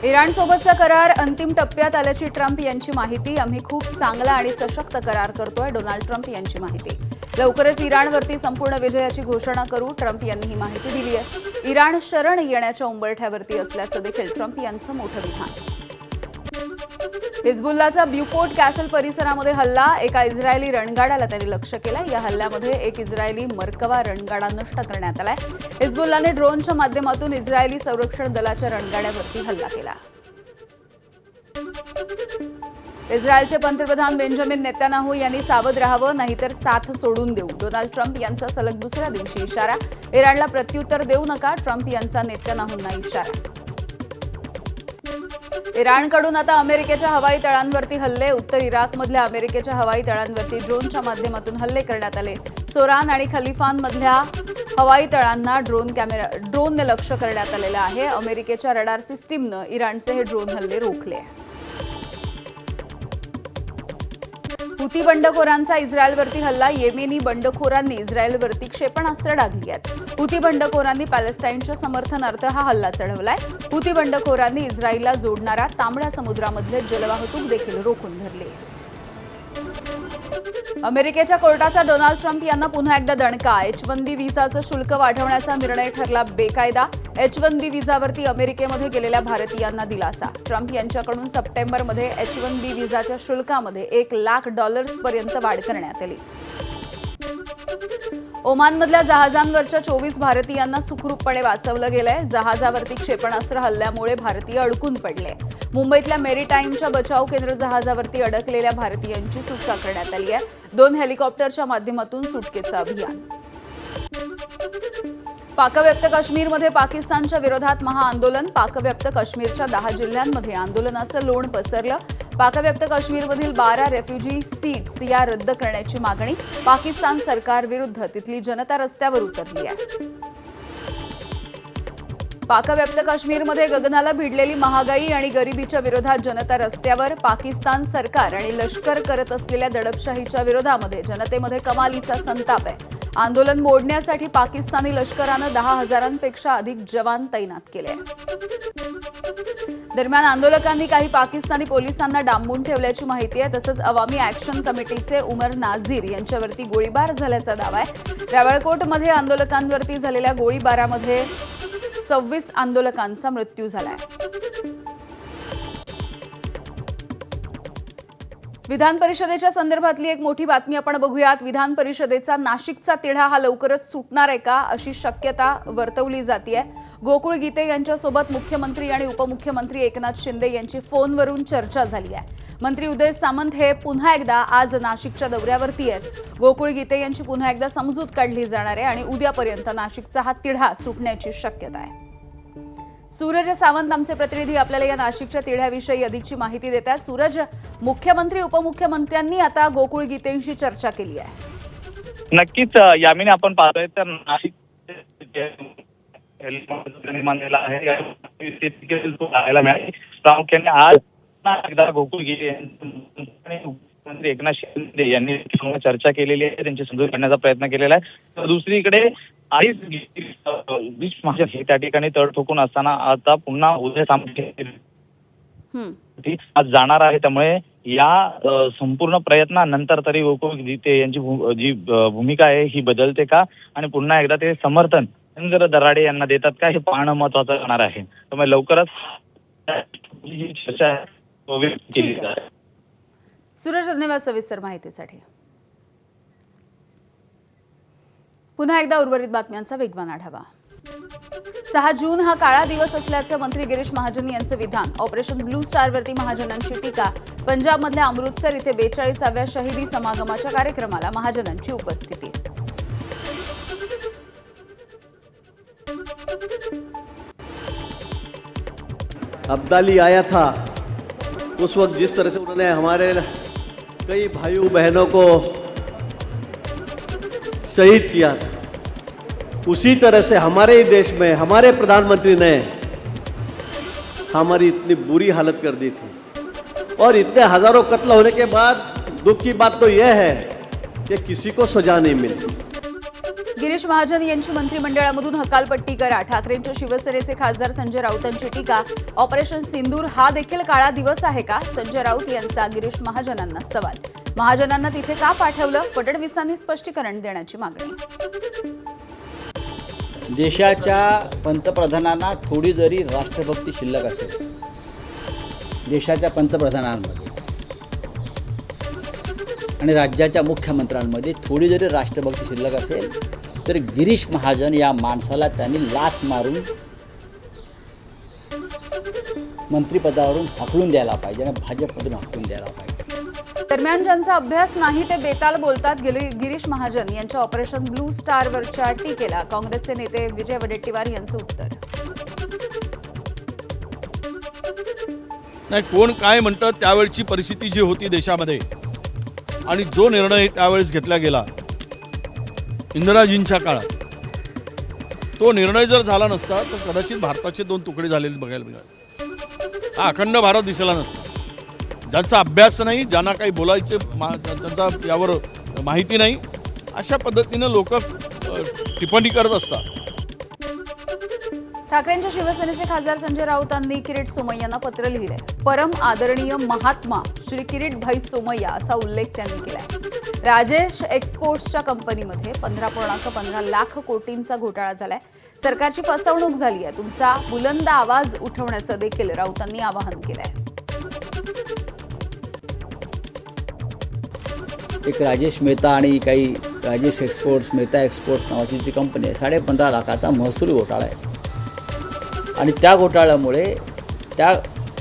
इराणसोबतचा करार अंतिम टप्प्यात आल्याची ट्रम्प यांची माहिती. आम्ही खूप चांगला आणि सशक्त करार करतोय, डोनाल्ड ट्रम्प यांची माहिती. लवकरच इराणवरती संपूर्ण विजयाची घोषणा करू, ट्रम्प यांनी ही माहिती दिली आहे. इराण शरण येण्याच्या उंबरठ्यावरती असल्याचं देखील ट्रम्प यांचं मोठं विधान. हिजबुल्लाचा ब्युकोट कॅसल परिसरामध्ये हल्ला. एका इस्रायली रणगाड्याला त्यांनी लक्ष्य केलं. या हल्ल्यामध्ये एक इस्रायली मर्कवा रणगाडा नष्ट करण्यात आलाय. हिजबुल्लाने ड्रोनच्या माध्यमातून इस्रायली संरक्षण दलाच्या रणगाड्यावरती हल्ला केला. इस्रायलचे पंतप्रधान बेंजामिन नेतान्याहू यांनी सावध राहावं, नाहीतर साथ सोडून देऊ. डोनाल्ड ट्रम्प यांचा सलग दुसऱ्या दिवशी इशारा. इराणला प्रत्युत्तर देऊ नका, ट्रम्प यांचा नेतान्याहूंना इशारा. इराणकडून आता अमेरिकेच्या हवाई तळांवरती हल्ले. उत्तर इराकमधल्या अमेरिकेच्या हवाई तळांवरती ड्रोनच्या माध्यमातून हल्ले करण्यात आले. सोरान आणि खलिफानमधल्या हवाई तळांना ड्रोनने लक्ष्य करण्यात आलेलं आहे. अमेरिकेच्या रडार सिस्टीमनं इराणचे हे ड्रोन हल्ले रोखले. हुती बंडखोरांचा इस्रायलवरती हल्ला. येमेनी बंडखोरांनी इस्रायलवरती क्षेपणास्त्र डागली आहेत. हुती बंडखोरांनी पॅलेस्टाईनच्या समर्थनार्थ हा हल्ला चढवलाय. हुती बंडखोरांनी इस्रायलला जोडणाऱ्या तांबड्या समुद्रामधले जलवाहतूक देखील रोखून धरली. अमेरिकेच्या कोर्टाचा डोनाल्ड ट्रम्प यांना पुन्हा एकदा दणका. H-1B व्हिसाचं शुल्क वाढवण्याचा निर्णय ठरला बेकायदा. H-1B व्हिसावरती अमेरिकेमध्ये गेलेल्या भारतीयांना दिलासा. ट्रम्प यांच्याकडून सप्टेंबरमध्ये H-1B व्हिसाच्या शुल्कामध्ये $1,00,000 पर्यंत वाढ करण्यात आली. ओमानमधल्या जहाजांवरच्या 24 भारतीयांना सुखरूपपणे वाचवलं गेलंय. जहाजावरती क्षेपणास्त्र हल्ल्यामुळे भारतीय अडकून पडले. मुंबईतल्या मेरीटाईमच्या बचाव केंद्र जहाजावरती अडकलेल्या भारतीयांची सुटका करण्यात आली आहे. 2 हेलिकॉप्टरच्या माध्यमातून सुटकेचं अभियान. पाकव्याप्त काश्मीरमध्ये पाकिस्तानच्या विरोधात महाआंदोलन. पाकव्याप्त काश्मीरच्या 10 जिल्ह्यांमध्ये आंदोलनाचं लोण पसरलं. पाकव्याप्त काश्मीरमधील 12 रेफ्युजी सीट्स या रद्द करण्याची मागणी. पाकिस्तान सरकारविरुद्ध तिथली जनता रस्त्यावर उतरली आहे. पाकव्याप्त काश्मीरमध्ये गगनाला भिडलेली महागाई आणि गरिबीच्या विरोधात जनता रस्त्यावर. पाकिस्तान सरकार आणि लष्कर करत असलेल्या दडपशाहीच्या विरोधामध्ये जनतेमध्ये कमालीचा संताप आहे. आंदोलन मोडण्यासाठी पाकिस्तानी लष्करानं 10,000पेक्षा अधिक जवान तैनात केले. दरम्यान आंदोलकांनी काही पाकिस्तानी पोलिसांना डांबून ठेवल्याची माहिती आहे. तसंच अवामी ॲक्शन कमिटीचे उमर नाझीर यांच्यावरती गोळीबार झाल्याचा दावा आहे. रावळकोटमध्ये आंदोलकांवरती झालेल्या गोळीबारामध्ये 26 आंदोलकांचा मृत्यू झालाय. विधान परिषदेच्या संदर्भातली एक मोठी बातमी आपण बघूयात. विधान परिषदेचा नाशिकचा तिढा हा लवकरच सुटणार आहे का, अशी शक्यता वर्तवली जाते. गोकुळ गीते यांच्यासोबत मुख्यमंत्री आणि उपमुख्यमंत्री एकनाथ शिंदे यांची फोनवरून चर्चा झाली आहे. मंत्री उदय सामंत हे पुन्हा एकदा आज नाशिकच्या दौऱ्यावरती आहेत. गोकुळ गीते यांची पुन्हा एकदा समजूत काढली जाणार आहे आणि उद्यापर्यंत नाशिकचा हा तिढा सुटण्याची शक्यता आहे. सूरज सावंत आमचे प्रतिनिधी आपल्याला या नाशिकच्या तिढ्याविषयी अधिकची माहिती देतात. सूरज, मुख्यमंत्री उपमुख्यमंत्र्यांनी आता गोकुळ गीतेंशी चर्चा केली आहे. नक्कीच यामिनी, आपण पाहतोय तर नाशिक निर्माण झाला आहे. प्रामुख्याने आज एकदा गोकुळ गीते मुख्यमंत्री एकनाथ शिंदे यांनी चर्चा केलेली आहे, त्यांची समजूत काढण्याचा प्रयत्न केलेला आहे. तर दुसरीकडे त्या ठिकाणी तड ठोकून असताना आता पुन्हा उदय सामंत आज जाणार आहे. त्यामुळे या संपूर्ण प्रयत्नानंतर तरी गोकुळ गीते यांची जी भूमिका आहे ही बदलते का आणि पुन्हा एकदा ते समर्थन रवींद्र दराडे यांना देतात का, हे पाहणं महत्वाचं राहणार आहे. त्यामुळे लवकरच ही चर्चा केली जाते. सूरज, धन्यवाद सविस्तर माहितीसाठी. पुन्हा एकदा उर्वरित बातम्यांचा वेगवान आढावा. 6 जून हा काळा दिवस असल्याचं मंत्री गिरीश महाजन यांचं विधान. ऑपरेशन ब्लू स्टारवरती महाजनांची टीका. पंजाबमधल्या अमृतसर इथे 42व्या शहीदी समागमाच्या कार्यक्रमाला महाजनांची उपस्थिती. अब्दाली आया था उस वक्त, जिस तरह से उन्होंने हमारे कई भाइयों बहनों को शहीद किया, उसी तरह से हमारे ही देश में हमारे प्रधानमंत्री ने हमारी इतनी बुरी हालत कर दी थी। और इतने हजारों कत्ल होने के बाद दुख की बात तो यह है कि किसी को सजा नहीं मिली। गिरीश महाजन यांची मंत्रिमंडळामधून हकालपट्टी करा. ठाकरेंच्या शिवसेनेचे खासदार संजय राऊतांची टीका. ऑपरेशन सिंदूर हा देखील काळा दिवस आहे का? संजय राऊत यांचा गिरीश महाजनांना सवाल. महाजनांना तिथे का पाठवलं? फडणवीसांनी स्पष्टीकरण देण्याची मागणी. देशाच्या पंतप्रधानांना थोडी जरी राष्ट्रभक्ती शिल्लक असेल, देशाच्या पंतप्रधानांमध्ये आणि राज्याच्या मुख्यमंत्र्यांमध्ये थोडी जरी राष्ट्रभक्ती शिल्लक असेल, तर गिरीश महाजन या माणसाला त्यांनी लाथ मारून मंत्रिपदावरून हाकलून द्यायला पाहिजे आणि भाजपमधून हाकलून द्यायला पाहिजे. दरम्यान ज्यांचा अभ्यास नाही ते बेताल बोलतात. गिरीश महाजन यांच्या ऑपरेशन ब्लू स्टारवरच्या टीकेला काँग्रेसचे नेते विजय वडेट्टीवार यांचं उत्तर. नाही, कोण काय म्हणतं त्यावेळची परिस्थिती जी होती देशामध्ये आणि जो निर्णय त्यावेळेस घेतला गेला इंदिराजींच्या काळात, तो निर्णय जर झाला नसता तर कदाचित भारताचे 2 तुकडे झालेले बघायला मिळाले. हा अखंड भारत दिसला नसता. ज्यांचा अभ्यास नाही, ज्यांना काही बोलायचे त्यांचा यावर माहिती नाही, अशा पद्धतीनं लोक टिप्पणी करत असतात. ठाकरेंच्या शिवसेनेचे खासदार संजय राऊतांनी किरीट सोमय्यांना पत्र लिहिलंय. परम आदरणीय महात्मा श्री किरीट भाई सोमय्या असा उल्लेख त्यांनी केलाय. राजेश एक्सपोर्ट्सच्या कंपनीमध्ये 15.15 लाख कोटींचा घोटाळा झालाय. सरकारची फसवणूक झाली आहे. तुमचा बुलंद आवाज उठवण्याचं देखील राऊतांनी आवाहन केलंय. एक राजेश मेहता आणि काही राजेश एक्सपोर्ट्स, मेहता एक्सपोर्ट्स नावाची जी कंपनी आहे, 15.5 लाखाचा महसूल घोटाळा आहे. आणि त्या घोटाळ्यामुळे त्या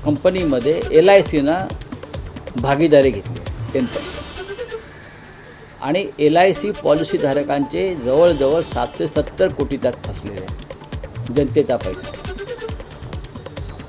कंपनीमध्ये LICनं भागीदारी घेतली 10%. आणि LIC पॉलिसीधारकांचे जवळजवळ 770 कोटी त्यात फसलेले आहे, जनतेचा पैसा.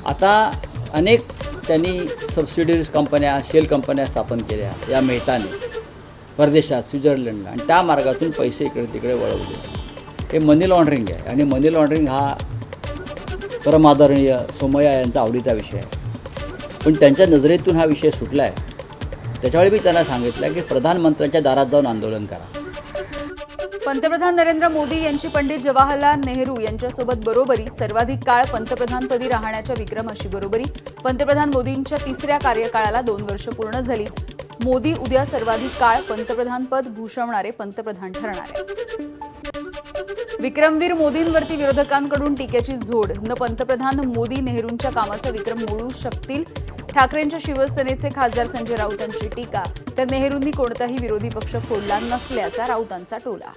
आता अनेक त्यांनी सबसिडियरीज कंपन्या, शेल कंपन्या स्थापन केल्या या मेहताने परदेशात, स्वित्झर्लंडला, आणि त्या मार्गातून पैसे इकडे तिकडे वळवले. हे मनी लॉन्ड्रिंग आहे. आणि मनी लॉन्ड्रिंग हा परमादरणीय सोमय्या यांचा आवडीचा विषय आहे. पण त्यांच्या नजरेतून हा विषय सुटला आहे. त्याच्यावेळी मी त्यांना सांगितलं की प्रधानमंत्र्यांच्या दारात जाऊन आंदोलन करा. पंतप्रधान नरेंद्र मोदी यांची पंडित जवाहरलाल नेहरू यांच्यासोबत बरोबरी. सर्वाधिक काळ पंतप्रधानपदी राहण्याच्या विक्रमाशी बरोबरी. पंतप्रधान मोदींच्या 3ऱ्या कार्यकाळाला 2 वर्ष पूर्ण झाली. मोदी उद्या सर्वाधिक काळ पंतप्रधानपद भूषवणारे पंतप्रधान ठरणार आहेत. विक्रमवीर मोदींवरती विरोधकांकडून टीकेची झोड. न पंतप्रधान मोदी नेहरूंच्या कामाचा विक्रम मोडू शकतील. ठाकरेंच्या शिवसेनेचे खासदार संजय राऊतांची टीका. तर नेहरूंनी कोणताही विरोधी पक्ष फोडला नसल्याचा राऊतांचा टोला.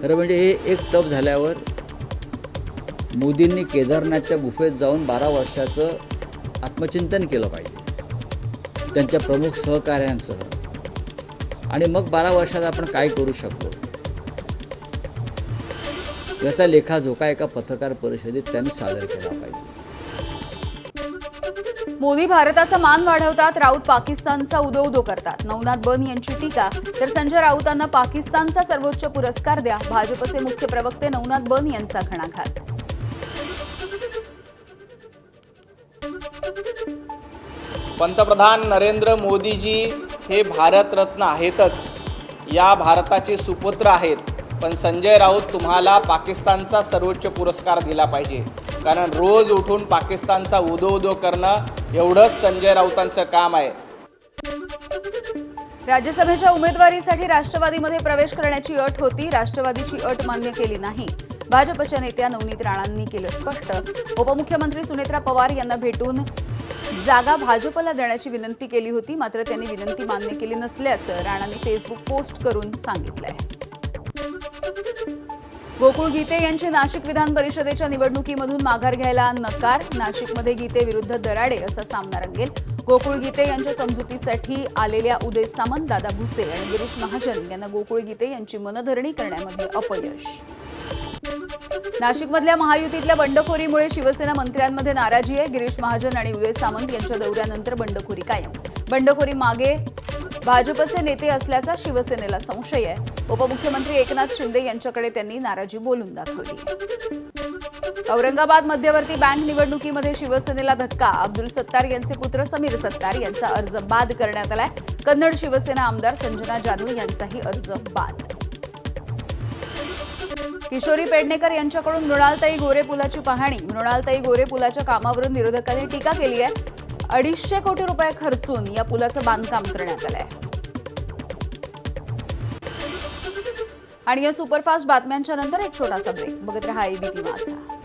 खरं म्हणजे हे एक तप झाल्यावर मोदींनी केदारनाथच्या गुफेत जाऊन 12 वर्षाचं आत्मचिंतन केलं पाहिजे त्यांच्या प्रमुख सहकाऱ्यांसह. आणि मग 12 वर्षात आपण काय करू शकतो याचा लेखाजोखा एका पत्रकार परिषदेत त्यांनी सादर केला पाहिजे. मोदी भारताचा मान वाढवतात. राऊत पाकिस्तानचा उदो करतात. नवनाथ बन यांची टीका. तर संजय राऊतांना पाकिस्तानचा सर्वोच्च पुरस्कार द्या. भाजपचे मुख्य प्रवक्ते नवनाथ बन यांचा घणाघात. पंतप्रधान नरेंद्र मोदीजी हे भारतरत्न आहेतच, या भारताचे सुपुत्र आहेत. पण संजय राऊत तुम्हाला पाकिस्तानचा सर्वोच्च पुरस्कार दिला पाहिजे, कारण रोज उठून पाकिस्तानचा उदो करणं एवढंच संजय राऊतांचं काम आहे. राज्यसभेच्या उमेदवारीसाठी राष्ट्रवादीमध्ये प्रवेश करण्याची अट होती. राष्ट्रवादीची अट मान्य केली नाही. भाजपच्या नेत्या नवनीत राणांनी केलं स्पष्ट. उपमुख्यमंत्री सुनेत्रा पवार यांना भेटून जागा भाजपला देण्याची विनंती केली होती. मात्र त्यांनी विनंती मान्य केली नसल्याचं राणांनी फेसबुक पोस्ट करून सांगितलंय. गोकुळ गीते यांची नाशिक विधान परिषदेच्या निवडणुकीमधून माघार घ्यायला नकार. नाशिकमध्ये गीते विरुद्ध दराडे असा सामना रंगेल. गोकुळ गीते यांच्या समजुतीसाठी आलेल्या उदय सामंत, दादा भुसे आणि गिरीश महाजन यांना गोकुळ गीते यांची मनधरणी करण्यामध्ये अपयश. नाशिकमधल्या महायुतीतल्या बंडखोरीमुळे शिवसेना मंत्र्यांमध्ये नाराजी आहे. गिरीश महाजन आणि उदय सामंत यांच्या दौऱ्यानंतर बंडखोरी कायम. बंडखोरी मागे भाजपचे नेते असल्याचा शिवसेनेला संशय आहे. उपमुख्यमंत्री एकनाथ शिंदे यांच्याकडे त्यांनी नाराजी बोलून दाखवली. औरंगाबाद मध्यवर्ती बँक निवडणुकीमध्ये शिवसेनेला धक्का. अब्दुल सत्तार यांचे पुत्र समीर सत्तार यांचा अर्ज बाद करण्यात आलाय. कन्नड शिवसेना आमदार संजना जानू यांचाही अर्ज बाद. किशोरी पेडणेकर यांच्याकडून मृणालताई गोरे पुलाची पाहणी. मृणालताई गोरे पुलाच्या कामावरून विरोधकांनी टीका केली आहे. 250 कोटी रुपये खर्चून या पुलाचं बांधकाम करण्यात आलंय. आणि या सुपरफास्ट बातम्यांच्या नंतर एक छोटासा ब्रेक. बघत रहा ABP माझा.